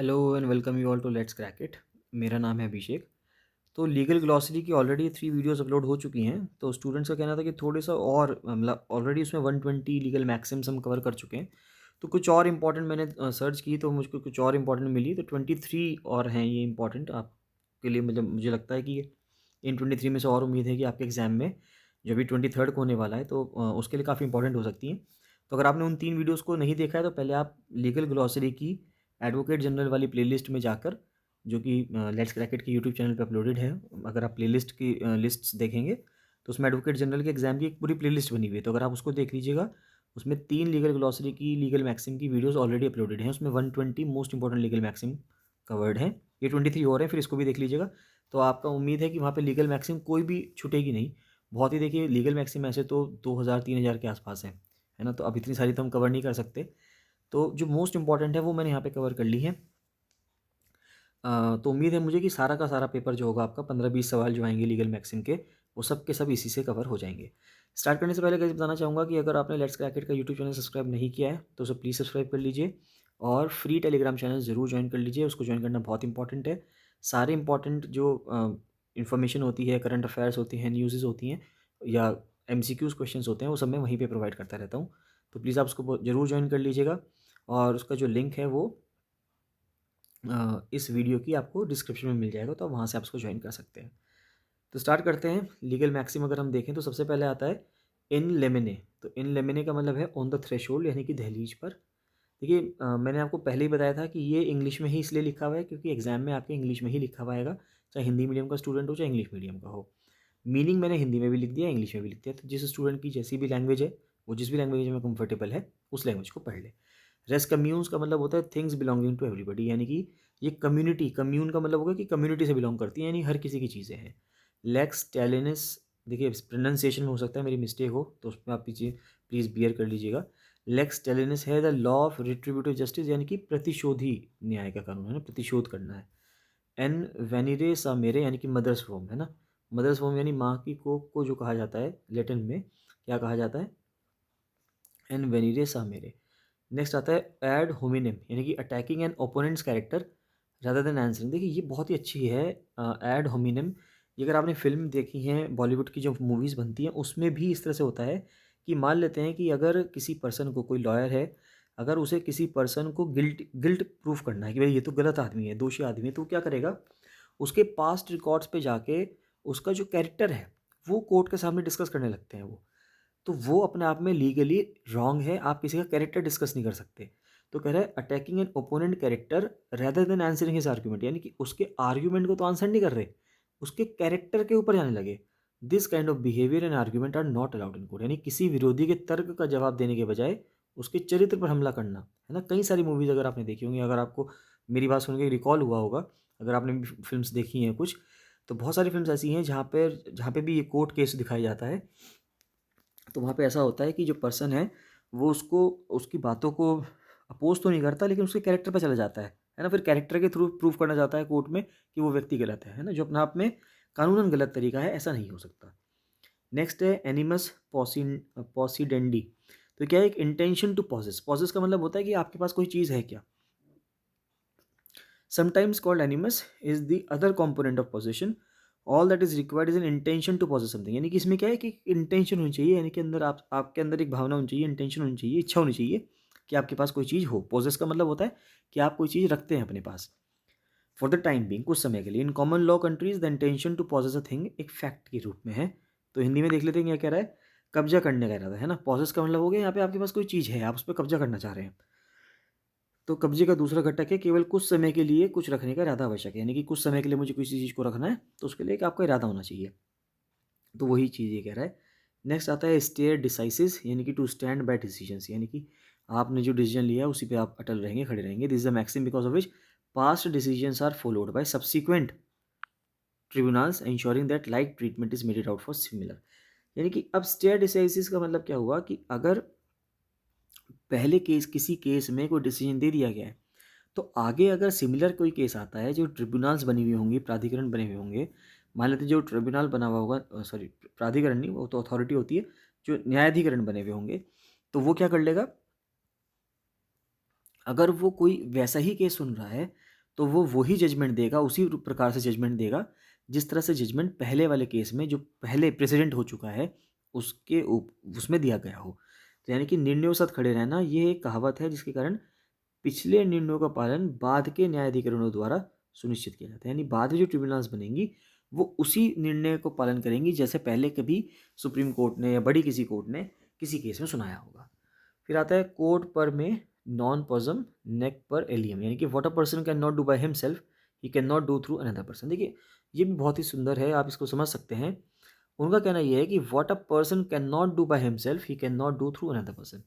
Hello and welcome you all to let's crack it. मेरा नाम है अभिषेक। तो लीगल ग्लॉसरी की ऑलरेडी 3 वीडियोस अपलोड हो चुकी हैं। तो स्टूडेंट्स का कहना था कि थोड़े सा और मतलब ऑलरेडी उसमें 120 लीगल मैक्सिम्स हम कवर कर चुके हैं। तो कुछ और इंपॉर्टेंट मैंने सर्च की तो मुझको कुछ और इंपॉर्टेंट मिली। तो 23 और हैं ये इंपॉर्टेंट आपके लिए। मतलब मुझे लगता है कि इन 23 में से और उम्मीद है कि आपके एग्ज़ाम में जो भी 23rd को होने वाला है तो उसके लिए काफ़ी इंपॉर्टेंट हो सकती हैं। तो अगर आपने उन 3 वीडियोज़ को नहीं देखा है तो पहले आप लीगल ग्लॉसरी की एडवोकेट जनरल वाली प्लेलिस्ट में जाकर, जो कि लेट्स क्रैकेट के यूट्यूब चैनल पे अपलोडेड है। अगर आप प्लेलिस्ट की लिस्ट्स देखेंगे तो उसमें एडवोकेट जनरल के एग्जाम की एक पूरी प्लेलिस्ट बनी हुई है। तो अगर आप उसको देख लीजिएगा, उसमें 3 लीगल ग्लॉसरी की लीगल मैक्सिम की वीडियोस ऑलरेडी अपलोडेड हैं। उसमें 120 most important legal maxim covered हैं। ये 23 और हैं, फिर इसको भी देख लीजिएगा। तो आपका उम्मीद है कि वहाँ पे लीगल मैक्सिम कोई भी छूटेगी नहीं। बहुत ही देखिए, लीगल मैक्सिम ऐसे तो 2000-3000 के आसपास है ना। तो अब इतनी सारी तो हम कवर नहीं कर सकते। तो जो मोस्ट इंपॉर्टेंट है वो मैंने यहाँ पे कवर कर ली है। तो उम्मीद है मुझे कि सारा का सारा पेपर जो होगा आपका 15-20 सवाल जो आएंगे लीगल मैक्सिम के, वो सब के सब इसी से कवर हो जाएंगे। स्टार्ट करने से पहले गाइस बताना चाहूँगा कि अगर आपने लेट्स क्रैकेट का यूट्यूब चैनल सब्सक्राइब नहीं किया है तो उसे प्लीज़ सब्सक्राइब कर लीजिए और फ्री टेलीग्राम चैनल ज़रूर ज्वाइन कर लीजिए। उसको ज्वाइन करना बहुत इंपॉर्टेंट है। सारे इंपॉर्टेंट जो इन्फॉर्मेशन होती है, करंट अफेयर्स होती हैं, न्यूज़ेज़ होती हैं या एमसीक्यूज़ क्वेश्चंस होते हैं, वो सब मैं वहीं पे प्रोवाइड करता रहता हूँ। तो प्लीज़ आप उसको ज़रूर ज्वाइन कर लीजिएगा। और उसका जो लिंक है वो इस वीडियो की आपको डिस्क्रिप्शन में मिल जाएगा, तो आप वहाँ से आप उसको ज्वाइन कर सकते हैं। तो स्टार्ट करते हैं। लीगल मैक्सिम अगर हम देखें तो सबसे पहले आता है इन लेमिने। तो इन लेमिने का मतलब है ऑन द थ्रेशोल्ड, यानी कि दहलीज पर। देखिए, मैंने आपको पहले ही बताया था कि ये इंग्लिश में ही इसलिए लिखा हुआ है क्योंकि एग्जाम में आपके इंग्लिश में ही लिखा हुआ आएगा, चाहे हिंदी मीडियम का स्टूडेंट हो चाहे इंग्लिश मीडियम का हो। मीनिंग मैंने हिंदी में भी लिख दिया, इंग्लिश में भी लिख दिया। तो जिस स्टूडेंट की जैसी भी लैंग्वेज है, वो जिस भी लैंग्वेज में कंफर्टेबल है उस लैंग्वेज को पढ़ ले। रेस कम्यून्स का मतलब होता है थिंग्स बिलोंगिंग टू एवरीबडी, यानी कि ये कम्युनिटी, कम्यून का मतलब होगा कि कम्युनिटी से बिलोंग करती है, यानी हर किसी की चीज़ें हैं। लेक्स टेलिनिस, देखिए प्रोनाउंसिएशन में हो सकता है मेरी मिस्टेक हो तो उसमें आप पीछे प्लीज़ बियर कर लीजिएगा। लेक्स टेलिनिस है द लॉ ऑफ रिट्रीब्यूटिव जस्टिस, यानी कि प्रतिशोधी न्याय का कानून है ना, प्रतिशोध करना है। एन वेनिरे सा मेरे, यानी कि मदर्स होम है ना। मदर्स होम यानी माँ की कोख को जो कहा जाता है लेटिन में, क्या कहा जाता है? एन वेनिरे सा मेरे। नेक्स्ट आता है एड होमिनिम, यानी कि attacking an opponent's character rather than answering. देखिए ये बहुत ही अच्छी है, एड होमिनिम। ये अगर आपने फिल्म देखी है, बॉलीवुड की जो मूवीज़ बनती हैं उसमें भी इस तरह से होता है कि मान लेते हैं कि अगर किसी पर्सन को, कोई लॉयर है, अगर उसे किसी पर्सन को गिल्ट गिल्ट प्रूफ करना है कि भाई ये तो गलत आदमी है, दोषी आदमी है, तो वो क्या करेगा? उसके पास्ट रिकॉर्ड्स पे जाके उसका जो कैरेक्टर है वो कोर्ट के सामने डिस्कस करने लगते हैं वो। तो वो अपने आप में लीगली रॉन्ग है, आप किसी का कैरेक्टर डिस्कस नहीं कर सकते। तो कह रहा है attacking an opponent character rather than answering his argument, यानी कि उसके आर्ग्यूमेंट को तो आंसर नहीं कर रहे, उसके कैरेक्टर के ऊपर जाने लगे। This kind of behaviour and argument are not allowed in court, यानी किसी विरोधी के तर्क का जवाब देने के बजाय उसके चरित्र पर हमला करना, है ना। कई सारी मूवीज़ अगर आपने देखी होंगी, अगर आपको मेरी बात सुन के रिकॉल हुआ होगा, अगर आपने फिल्म्स देखी हैं कुछ, तो बहुत सारी फिल्म्स ऐसी हैं जहाँ पे भी ये कोर्ट केस दिखाया जाता है। तो वहाँ पे ऐसा होता है कि जो पर्सन है वो उसको, उसकी बातों को अपोज तो नहीं करता लेकिन उसके कैरेक्टर पे चला जाता है ना। फिर कैरेक्टर के थ्रू प्रूफ करना चाहता है कोर्ट में कि वो व्यक्ति गलत है ना, जो अपने आप में कानूनन गलत तरीका है, ऐसा नहीं हो सकता। नेक्स्ट है एनिमस पॉसिडेंडी। तो क्या है? एक इंटेंशन टू पॉसेस। पॉसेस का मतलब होता है कि आपके पास कोई चीज़ है क्या। Sometimes called animus is the other component of possession. All that is required is an intention to possess something, यानी कि इसमें क्या है कि इंटेंशन होनी चाहिए, यानी कि अंदर आपके अंदर एक भावना होनी चाहिए, इंटेंशन होनी चाहिए, इच्छा होनी चाहिए कि आपके पास कोई चीज़ हो। पोजेस का मतलब होता है कि आप कोई चीज़ रखते हैं अपने पास फॉर द टाइम बिंग, कुछ समय के लिए। In common law countries the intention to possess a thing एक फैक्ट के रूप में है। तो हिंदी में देख लेते हैं क्या कह रहा है। कब्जा करने का इरादा है ना। पॉसेस का मतलब हो गया यहाँ पे आपके पास कोई चीज़ है, आप उस पर कब्जा करना चाह रहे हैं। तो कब्जे का दूसरा घटक है केवल कुछ समय के लिए कुछ रखने का इरादा आवश्यक है, यानी कि कुछ समय के लिए मुझे किसी चीज़ को रखना है तो उसके लिए एक आपका इरादा होना चाहिए। तो वही चीज़ ये कह रहा है। नेक्स्ट आता है स्टेयर डिसाइसिस, यानी कि टू स्टैंड बाय डिसीजंस, यानी कि आपने जो डिसीजन लिया उसी पे आप अटल रहेंगे, खड़े रहेंगे। This is the maxim because of which past decisions are followed by subsequent tribunals ensuring that like treatment is meted out for similar. यानी कि अब स्टेयर डिसाइसिस का मतलब क्या हुआ कि अगर पहले केस, किसी केस में कोई डिसीजन दे दिया गया है, तो आगे अगर सिमिलर कोई केस आता है, जो ट्रिब्यूनल्स बनी हुई होंगी, प्राधिकरण बने हुए होंगे, मान लेते हैं जो ट्रिब्यूनल बना हुआ होगा, सॉरी प्राधिकरण नहीं, वो तो अथॉरिटी होती है, जो न्यायाधिकरण बने हुए होंगे, तो वो क्या कर लेगा, अगर वो कोई वैसा ही केस सुन रहा है तो वो वही जजमेंट देगा, उसी प्रकार से जजमेंट देगा जिस तरह से जजमेंट पहले वाले केस में जो पहले प्रेसिडेंट हो चुका है उसमें दिया गया हो। तो यानी कि निर्णयों के साथ खड़े रहना ये एक कहावत है जिसके कारण पिछले निर्णयों का पालन बाद के न्यायाधिकरणों द्वारा सुनिश्चित किया जाता है। यानी बाद में जो ट्रिब्यूनल्स बनेंगी वो उसी निर्णय को पालन करेंगी जैसे पहले कभी सुप्रीम कोर्ट ने या बड़ी किसी कोर्ट ने किसी केस में सुनाया होगा। फिर आता है कोड पर में नॉन पॉजम नेक पर एलियम, यानी कि what a person can not do by himself he can not do through another person. देखिए ये भी बहुत ही सुंदर है, आप इसको समझ सकते हैं। उनका कहना यह है कि what a person can not do by himself he can not do through another person.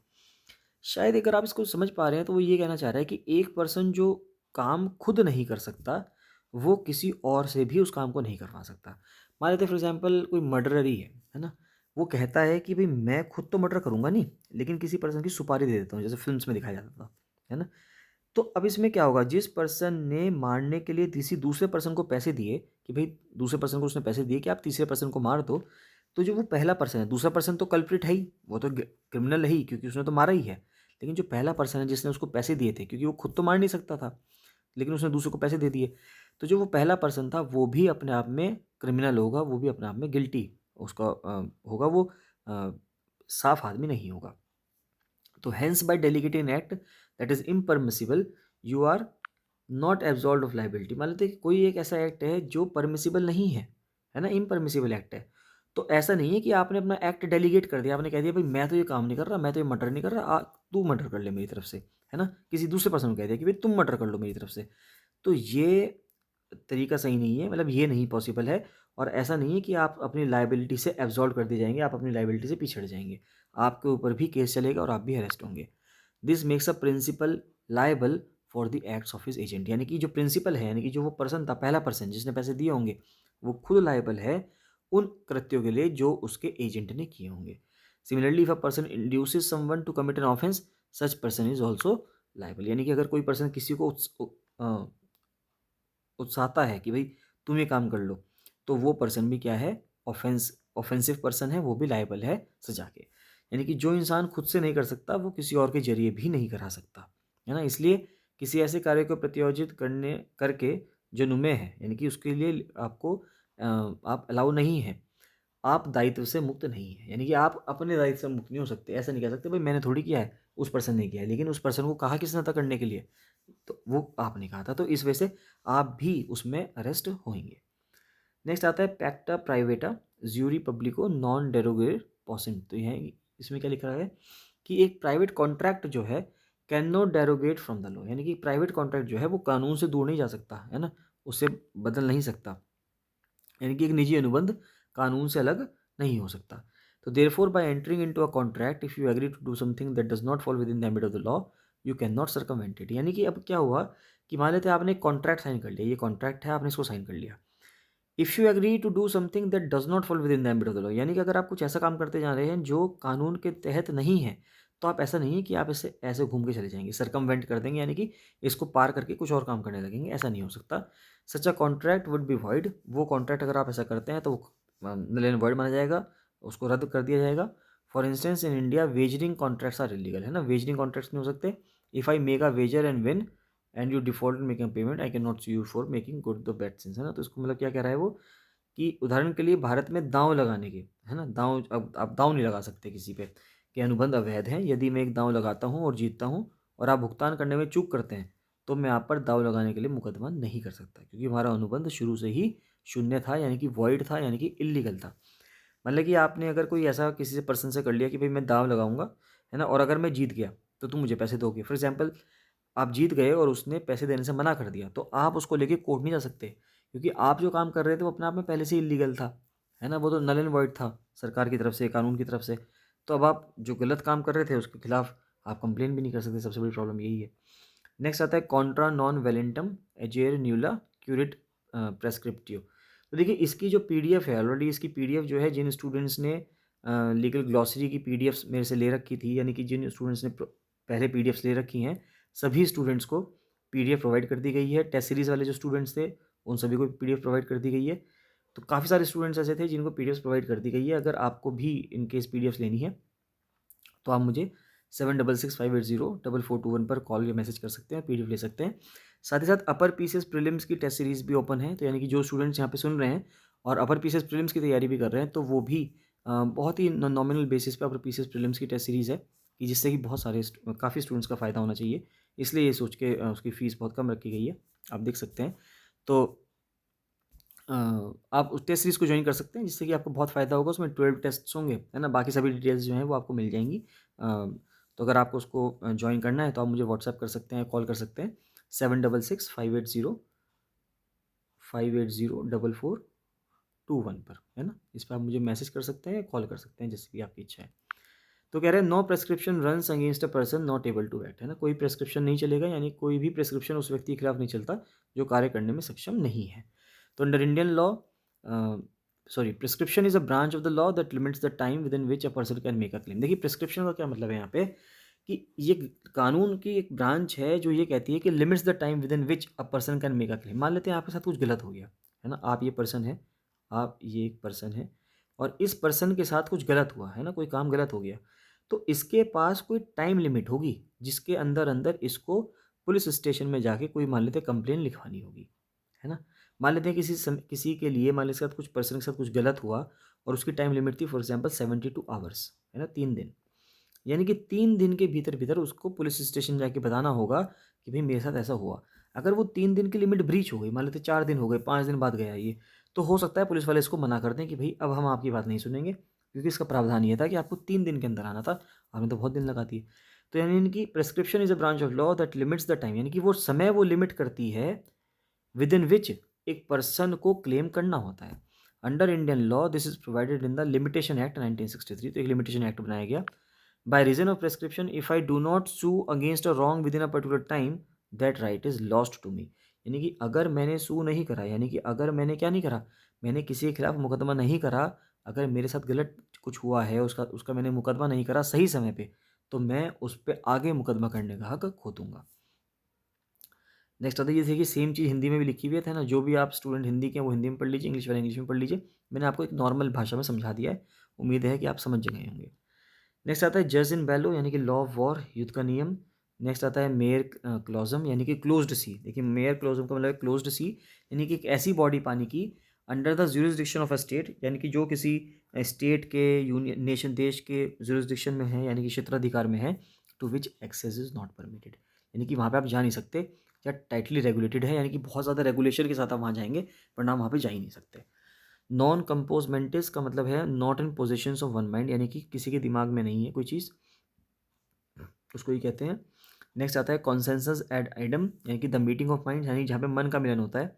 शायद अगर आप इसको समझ पा रहे हैं तो वो ये कहना चाह रहा है कि एक पर्सन जो काम खुद नहीं कर सकता वो किसी और से भी उस काम को नहीं करवा सकता। मान लेते फॉर एग्जांपल कोई मर्डरर ही है ना, वो कहता है कि भाई मैं खुद तो मर्डर करूंगा नहीं, लेकिन किसी पर्सन की सुपारी दे देता हूँ, जैसे फिल्म्स में दिखाया जाता था, है ना। तो अब इसमें क्या होगा, जिस पर्सन ने मारने के लिए किसी दूसरे पर्सन को पैसे दिए कि भाई दूसरे पर्सन को उसने पैसे दिए कि आप तीसरे पर्सन को मार दो, तो जो वो पहला पर्सन है, दूसरा पर्सन तो कल्प्रिट है ही, वो तो क्रिमिनल है ही क्योंकि उसने तो मारा ही है। लेकिन जो पहला पर्सन है जिसने उसको पैसे दिए थे, क्योंकि वो खुद तो मार नहीं सकता था लेकिन उसने दूसरे को पैसे दे दिए, तो जो वो पहला पर्सन था वो भी अपने आप में क्रिमिनल होगा, वो भी अपने आप में गिल्टी उसका होगा, वो साफ आदमी नहीं होगा। तो hence by delegating act that is impermissible you are not absolve of liability. मान लेते हैं कि कोई एक ऐसा एक्ट है जो परमिसिबल नहीं है ना, इम्परमिसिबल एक्ट है। तो ऐसा नहीं है कि आपने अपना एक्ट डेलीगेट कर दिया, आपने कह दिया भाई मैं तो ये काम नहीं कर रहा, मैं तो ये मर्डर नहीं कर रहा, तू मर्डर कर ले मेरी तरफ से, है ना। किसी दूसरे पर्सन को कह दिया कि भाई तुम मर्डर कर लो मेरी तरफ से। तो ये तरीका सही नहीं है, मतलब ये नहीं पॉसिबल है। और ऐसा नहीं है कि आप अपनी लाइबिलिटी से एब्जॉल्व कर दिए जाएंगे, आप अपनी लाइबिलिटी से पिछड़ जाएंगे, आपके ऊपर भी केस चलेगा और आप भी अरेस्ट होंगे। This makes a principal liable for the acts of his agent. यानी कि जो प्रिंसिपल है, यानी कि जो वो पर्सन था, पहला पर्सन जिसने पैसे दिए होंगे, वो खुद लाइबल है उन कृत्यों के लिए जो उसके एजेंट ने किए होंगे। Similarly if a person induces someone to commit an offence such person is also liable. यानी कि अगर कोई पर्सन किसी को उत्साहता है कि भाई तुम ये काम कर लो, तो वो पर्सन भी क्या है, ऑफेंसिव पर्सन है, वो भी लायबल है सजा के। यानी कि जो इंसान खुद से नहीं कर सकता वो किसी और के जरिए भी नहीं करा सकता, है ना। इसलिए किसी ऐसे कार्य को प्रत्योजित करने करके जो नुमे है, यानी कि उसके लिए आपको आप अलाउ नहीं है, आप दायित्व से मुक्त नहीं है। यानी कि आप अपने दायित्व से मुक्त नहीं हो सकते। ऐसा नहीं कह सकते भाई मैंने थोड़ी किया है, उस पर्सन ने किया है, लेकिन उस पर्सन को कहा किसने था करने के लिए, तो वो आपने कहा था, तो इस वजह से आप भी उसमें अरेस्ट होंगे। नेक्स्ट आता है पैक्टा प्राइवेटा ज्यूरी पब्लिको नॉन डेरोगेट पॉसिम। तो यह इसमें क्या लिखा है कि एक प्राइवेट कॉन्ट्रैक्ट जो है can not derogate from the law. यानी कि प्राइवेट कॉन्ट्रैक्ट जो है वो कानून से दूर नहीं जा सकता, है ना, उससे बदल नहीं सकता। यानी कि एक निजी अनुबंध कानून से अलग नहीं हो सकता। तो therefore by entering into a contract if you agree to do something that does not fall within the ambit of the law you can not circumvent it. यानी कि अब क्या हुआ कि मान लेते हैं आपने एक कॉन्ट्रैक्ट साइन कर लिया, ये कॉन्ट्रैक्ट है, आपने इसको साइन कर लिया। If you agree to do something that does not fall within the ambit of the law, यानी कि अगर आप कुछ ऐसा काम करते जा रहे हैं जो कानून के तहत नहीं है, तो आप ऐसा नहीं है कि आप इसे ऐसे घूम के चले जाएंगे, सर्कमवेंट कर देंगे, यानी कि इसको पार करके कुछ और काम करने लगेंगे, ऐसा नहीं हो सकता। Such a contract would be void. वो कॉन्ट्रैक्ट अगर आप ऐसा करते हैं तो वो नल एंड वॉइड माना जाएगा, उसको रद्द कर दिया जाएगा। For instance in India wagering contracts are illegal, है ना, वेजरिंग कॉन्ट्रैक्ट्स नहीं हो सकते। If I make a wager and win and you default in making payment I can not sue you for making good the bad since, है ना। तो इसको मतलब क्या कह रहा है वो कि उदाहरण के लिए भारत में दांव लगाने के, है ना, दांव, अब आप दांव नहीं लगा सकते किसी पे कि अनुबंध अवैध है। यदि मैं एक दांव लगाता हूँ और जीतता हूँ और आप भुगतान करने में चूक करते हैं, तो मैं आप पर दांव लगाने के लिए मुकदमा नहीं कर सकता, क्योंकि हमारा अनुबंध शुरू से ही शून्य था, यानी कि वॉइड था, यानी कि इलीगल था। मतलब कि आपने अगर कोई ऐसा किसी से पर्सन से कर लिया कि भाई मैं दांव लगाऊंगा, है ना, और अगर मैं जीत गया तो तुम मुझे पैसे दोगे। फॉर एग्जाम्पल आप जीत गए और उसने पैसे देने से मना कर दिया, तो आप उसको लेके कोर्ट नहीं जा सकते, क्योंकि आप जो काम कर रहे थे वो अपने आप में पहले से इलीगल था, है ना, वो तो नल एंड वॉइड था सरकार की तरफ से, कानून की तरफ से। तो अब आप जो गलत काम कर रहे थे उसके खिलाफ आप कंप्लेन भी नहीं कर सकते, सबसे बड़ी प्रॉब्लम यही है। नेक्स्ट आता है कॉन्ट्रा नॉन वेलेंटम एजेर न्यूला क्यूरेट प्रेस्क्रिप्टिव। तो देखिए इसकी जो पीडीएफ है, ऑलरेडी इसकी पीडीएफ जो है, जिन स्टूडेंट्स ने लीगल ग्लॉसरी की पीडीएफ मेरे से ले रखी थी, यानी कि जिन स्टूडेंट्स ने पहले पीडीएफ्स ले रखी हैं, सभी स्टूडेंट्स को पीडीएफ प्रोवाइड कर दी गई है। टेस्ट सीरीज़ वाले जो स्टूडेंट्स थे उन सभी को पीडीएफ प्रोवाइड कर दी गई है। तो काफ़ी सारे स्टूडेंट्स ऐसे थे जिनको पीडीएफ प्रोवाइड कर दी गई है। अगर आपको भी इन केस पीडीएफ लेनी है तो आप मुझे 7665804421 पर कॉल या मैसेज कर सकते हैं, PDF ले सकते हैं। साथ ही साथ अपर पीसीएस प्रीलिम्स की टेस्ट सीरीज़ भी ओपन है, तो यानी कि जो स्टूडेंट्स यहाँ पे सुन रहे हैं और अपर पीसीएस प्रीलिम्स की तैयारी भी कर रहे हैं, तो वो भी बहुत ही नॉमिनल बेसिस पे अपर पीसीएस प्रीलिम्स की टेस्ट सीरीज़ है कि जिससे कि बहुत सारे काफ़ी स्टूडेंट्स का फ़ायदा होना चाहिए, इसलिए ये सोच के उसकी फ़ीस बहुत कम रखी गई है, आप देख सकते हैं। तो अ, आप उस टेस्ट सीरीज़ को ज्वाइन कर सकते हैं, जिससे कि आपको बहुत फ़ायदा होगा। उसमें 12 टेस्ट्स होंगे, है ना? बाकी सभी डिटेल्स जो हैं वो आपको मिल जाएँगी। तो अगर आपको उसको ज्वाइन करना है तो आप मुझे व्हाट्सएप कर सकते हैं, कॉल कर सकते हैं 766580 पर, है ना? इस पे आप मुझे मैसेज कर सकते हैं या कॉल कर सकते हैं, जैसे भी आपकी इच्छा है। तो कह रहे हैं no prescription runs against a person not able to act, है ना? कोई प्रेस्क्रिप्शन नहीं चलेगा, यानी कोई भी प्रेस्क्रिप्शन उस व्यक्ति के खिलाफ नहीं चलता जो कार्य करने में सक्षम नहीं है। तो under Indian law prescription is a branch of the law that limits the time with in which a person can make a claim. देखिए प्रिस्क्रिप्शन का क्या मतलब है यहाँ पे कि ये कानून की एक ब्रांच है जो ये कहती है कि limits the time with in which a person can make a claim. मान लेते हैं आपके साथ कुछ गलत हो गया, है ना? आप ये पर्सन है, आप ये एक पर्सन है और इस पर्सन के साथ कुछ गलत हुआ, है ना? कोई काम गलत हो गया, तो इसके पास कोई टाइम लिमिट होगी जिसके अंदर अंदर इसको पुलिस स्टेशन में जाके कोई मान लेते कंप्लेन लिखवानी होगी, है ना? मान लेते हैं किसी के लिए मान लेते कुछ पर्सन के साथ कुछ गलत हुआ और उसकी टाइम लिमिट थी फॉर एग्जांपल 72 आवर्स, है ना? 3 दिन, यानी कि 3 दिन के भीतर भीतर उसको पुलिस स्टेशन जाके बताना होगा कि भाई मेरे साथ ऐसा हुआ। अगर वो 3 दिन की लिमिट ब्रीच हो गई, मान लेते 4 दिन हो गए, 5 दिन बाद गया ये, तो हो सकता है पुलिस वाले इसको मना कर दें कि भाई अब हम आपकी बात नहीं सुनेंगे, क्योंकि इसका प्रावधान ये था कि आपको 3 दिन के अंदर आना था, आपने तो बहुत दिन लगा दिए। तो यानी इनकी prescription is a branch of law that limits the time, यानी कि वो समय वो लिमिट करती है विद इन विच एक पर्सन को क्लेम करना होता है। Under Indian law this is provided in the limitation act 1963। तो एक लिमिटेशन एक्ट बनाया गया। By reason of prescription if I do not sue against a wrong within a particular time that right is lost to me. यानी कि अगर मैंने सू नहीं करा, यानी कि अगर मैंने क्या नहीं करा, मैंने किसी के खिलाफ मुकदमा नहीं करा, अगर मेरे साथ गलत कुछ हुआ है, उसका उसका मैंने मुकदमा नहीं करा सही समय पे, तो मैं उस पर आगे मुकदमा करने का हक खो दूंगा। नेक्स्ट आता है, ये देखिए सेम चीज़ हिंदी में भी लिखी हुई है ना? जो भी आप स्टूडेंट हिंदी के हैं वो हिंदी में पढ़ लीजिए, इंग्लिश वाले इंग्लिश में पढ़ लीजिए। मैंने आपको एक नॉर्मल भाषा में समझा दिया है, उम्मीद है कि आप समझ गए होंगे। नेक्स्ट आता है जज इन बेलो, यानी कि लॉ ऑफ वॉर, युद्ध का नियम। नेक्स्ट आता है मेयर क्लोजम, यानी कि क्लोज्ड सी। देखिए मेयर क्लोजम का मतलब है क्लोज्ड सी, यानी कि एक ऐसी बॉडी पानी की under the jurisdiction of a state, यानी कि जो किसी स्टेट के यूनियन नेशन देश के ज्यूरिसडिक्शन में है, यानी कि क्षेत्राधिकार में है, to which access is not permitted, यानी कि वहाँ पे आप जा नहीं सकते, या टाइटली रेगुलेटेड है, यानी कि बहुत ज़्यादा रेगुलेशन के साथ आप वहाँ जाएंगे वरना आप वहाँ पे जा ही नहीं सकते। नॉन कंपोजमेंटिस का मतलब है not in position of one mind, यानी कि किसी के दिमाग में नहीं है कोई चीज़, उसको ही कहते हैं। नेक्स्ट आता है कॉन्सेंसस एड आइडम, यानी कि द मीटिंग ऑफ माइंड, यानी जहाँ पे मन का मिलन होता है,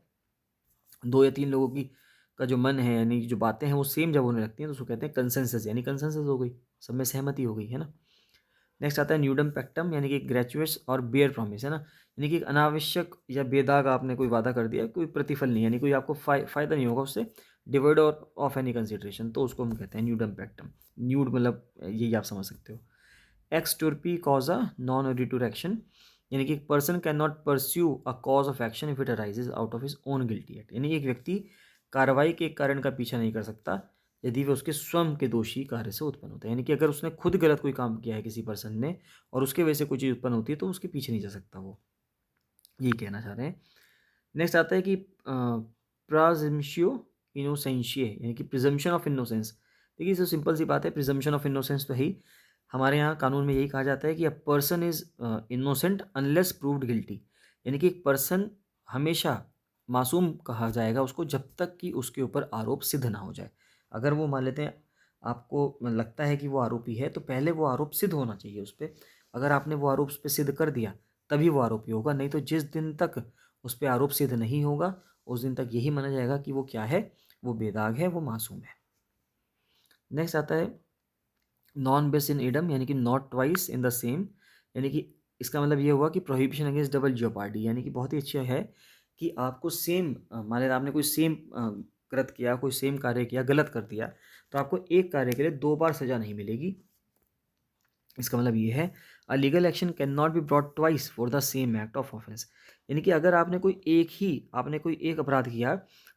2 या 3 लोगों की का जो मन है, यानी कि जो बातें हैं वो सेम जब होने लगती हैं तो उसको कहते हैं कंसेंसस, यानी कंसेंसस हो गई, सब में सहमति हो गई, है ना? नेक्स्ट आता है न्यूडम पैक्टम, यानी कि ग्रेचुअस और बेयर प्रॉमिस, है ना? यानी कि एक अनावश्यक या बेदाग आपने कोई वादा कर दिया, कोई प्रतिफल नहीं, यानी कोई आपको फ़ायदा नहीं होगा उससे, डिवर्ड और ऑफ एनी कंसिडरेशन, तो उसको हम कहते हैं न्यूडम पैक्टम। न्यूड मतलब यही आप समझ सकते हो। एक्स टुर्पी कॉजा नॉन रिटूर एक्शन, यानी कि एक person can not pursue a cause of action if it arises out of his own guilty act, यानी एक व्यक्ति कार्रवाई के एक कारण का पीछा नहीं कर सकता यदि वह उसके स्वयं के दोषी कार्य से उत्पन्न होता है, यानी कि अगर उसने खुद गलत कोई काम किया है किसी पर्सन ने और उसके वजह से कोई चीज़ उत्पन्न होती है तो उसके पीछे नहीं जा सकता वो, ये कहना चाह रहे हैं। नेक्स्ट आता है कि प्राजम्शियो इनोसेंशिये, यानी कि प्रिजम्पशन ऑफ इनोसेंस। देखिए इससे सिंपल सी बात है, प्रिजम्पशन ऑफ इनोसेंस तो है ही, हमारे यहाँ कानून में यही कहा जाता है कि a person is innocent unless proved guilty, यानी कि एक पर्सन हमेशा मासूम कहा जाएगा उसको जब तक कि उसके ऊपर आरोप सिद्ध ना हो जाए। अगर वो मान लेते हैं आपको लगता है कि वो आरोपी है तो पहले वो आरोप सिद्ध होना चाहिए उस पर, अगर आपने वो आरोप उस पर सिद्ध कर दिया तभी वो आरोपी होगा, नहीं तो जिस दिन तक उस पे आरोप सिद्ध नहीं होगा उस दिन तक यही माना जाएगा कि वो क्या है, वो बेदाग है, वो मासूम है। नेक्स्ट आता है नॉन बेस इन इडम, यानी कि not twice in the same, यानी कि इसका मतलब ये हुआ कि प्रोहिबिशन अगेंस्ट डबल जियोपार्डी, यानी कि बहुत ही अच्छा है कि आपको सेम मान लें आपने कोई सेम कृत किया, कोई सेम कार्य किया, गलत कर दिया, तो आपको एक कार्य के लिए 2 बार सजा नहीं मिलेगी। इसका मतलब ये है a legal action can not be brought twice for the same act of offence, यानी कि अगर आपने कोई एक अपराध किया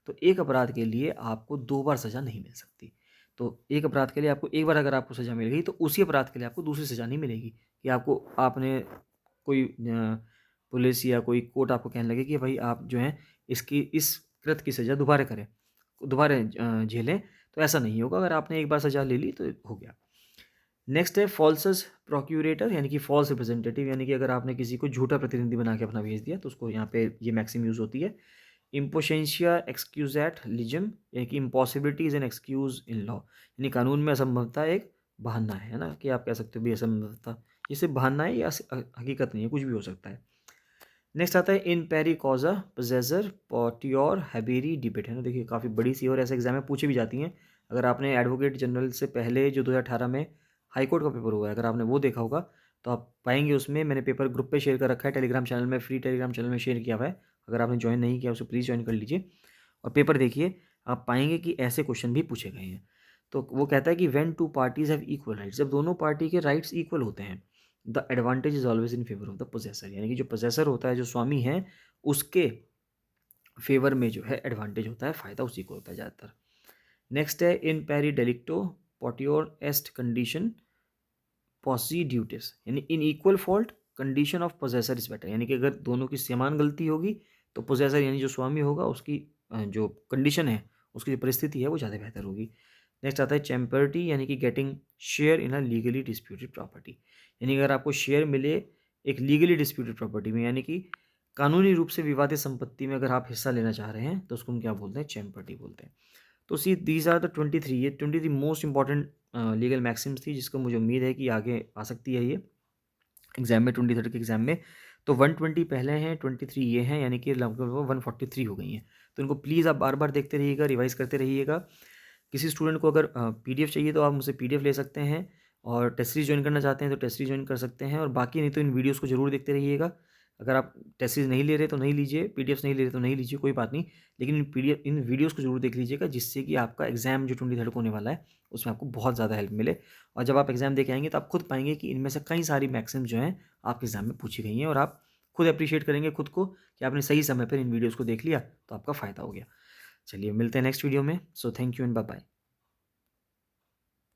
तो एक अपराध के लिए आपको 2 बार सजा नहीं मिल सकती। तो एक अपराध के लिए आपको एक बार अगर आपको सज़ा मिल गई तो उसी अपराध के लिए आपको दूसरी सज़ा नहीं मिलेगी कि आपने कोई पुलिस या कोई कोर्ट आपको कहने लगे कि भाई आप जो है इस कृत्य की सज़ा दोबारा करें, दोबारा झेलें, तो ऐसा नहीं होगा। अगर आपने एक बार सज़ा ले ली तो हो गया। नेक्स्ट है फॉल्सस प्रोक्यूरेटर यानी कि फॉल्स रिप्रेजेंटेटिव, यानी कि अगर आपने किसी को झूठा प्रतिनिधि बना के अपना भेज दिया तो उसको यहाँ पे ये मैक्सिम यूज़ होती है। इम्पोशेंशिया एक्सक्यूजेट लिजम यानी कि impossibility is an excuse in law, यानी कानून में असंभवता एक बहाना है ना, कि आप कह सकते हो भी असंभवता, ये सिर्फ बहाना है या हकीकत नहीं है, कुछ भी हो सकता है। नेक्स्ट आता है इन पेरी कॉजा पोजेसर पोटियोर हैबेरी डिबेट, है ना, देखिए काफ़ी बड़ी सी और ऐसे एग्जाम में पूछी भी जाती हैं। अगर आपने एडवोकेट जनरल से पहले जो 2018 में हाई कोर्ट का पेपर हुआ है, अगर आपने वो देखा होगा तो आप पाएंगे उसमें मैंने पेपर ग्रुप पे शेयर कर रखा है टेलीग्राम चैनल में, फ्री टेलीग्राम चैनल में शेयर किया हुआ है। अगर आपने ज्वाइन नहीं किया उसे प्लीज़ ज्वाइन कर लीजिए और पेपर देखिए, आप पाएंगे कि ऐसे क्वेश्चन भी पूछे गए हैं। तो वो कहता है कि when two parties have equal rights, जब दोनों पार्टी के राइट्स इक्वल होते हैं, the advantage is always in favour of the possessor, यानी कि जो पोजेसर होता है, जो स्वामी है, उसके फेवर में जो है एडवांटेज होता है, फ़ायदा उसी को होता है ज़्यादातर। नेक्स्ट है इन पेरी डेलिक्टो पोटियोर एस्ट कंडीशन पॉसिड्यूटिस, यानी in equal fault condition of possessor is better, यानी कि अगर दोनों की समान गलती होगी तो पोजेसर यानी जो स्वामी होगा उसकी जो कंडीशन है, उसकी जो परिस्थिति है वो ज़्यादा बेहतर होगी। नेक्स्ट आता है चैम्पर्टी, यानी कि getting share in a legally disputed property, यानी अगर आपको शेयर मिले एक लीगली डिस्प्यूटेड प्रॉपर्टी में, यानी कि कानूनी रूप से विवादित संपत्ति में अगर आप हिस्सा लेना चाह रहे हैं तो उसको हम क्या बोलते हैं, चैम्पर्टी बोलते हैं। तो सी दीज आर द 23, ये 23 मोस्ट इंपॉर्टेंट लीगल मैक्सिम्स थी जिसको मुझे उम्मीद है कि आगे आ सकती है ये एग्जाम में, 23 के एग्जाम में। तो 120 पहले हैं, 23 ये हैं, यानी कि लगभग 143 हो गई हैं। तो इनको प्लीज़ आप बार बार देखते रहिएगा, रिवाइज करते रहिएगा। किसी स्टूडेंट को अगर पीडीएफ चाहिए तो आप मुझसे पीडीएफ ले सकते हैं, और टेस्ट सीरीज ज्वाइन करना चाहते हैं तो टेस्ट सीरीज ज्वाइन कर सकते हैं, और बाकी नहीं तो इन वीडियोस को जरूर देखते रहिएगा। अगर आप टेस्ट सीरीज नहीं ले रहे तो नहीं लीजिए, पीडीएफ नहीं ले रहे तो नहीं लीजिए, कोई बात नहीं, लेकिन इन वीडियोस को जरूर देख लीजिएगा, जिससे कि आपका एग्जाम जो 23 को होने वाला है उसमें आपको बहुत ज़्यादा हेल्प मिले। और जब आप एग्जाम दे के आएंगे तो आप खुद पाएंगे कि इनमें से कई सारी मैक्सिम जो हैं आपके एग्जाम में पूछी गई हैं, और आप खुद अप्रिशिएट करेंगे खुद को कि आपने सही समय पर इन वीडियोज़ को देख लिया तो आपका फ़ायदा हो गया। चलिए मिलते हैं नेक्स्ट वीडियो में। So thank you and bye bye.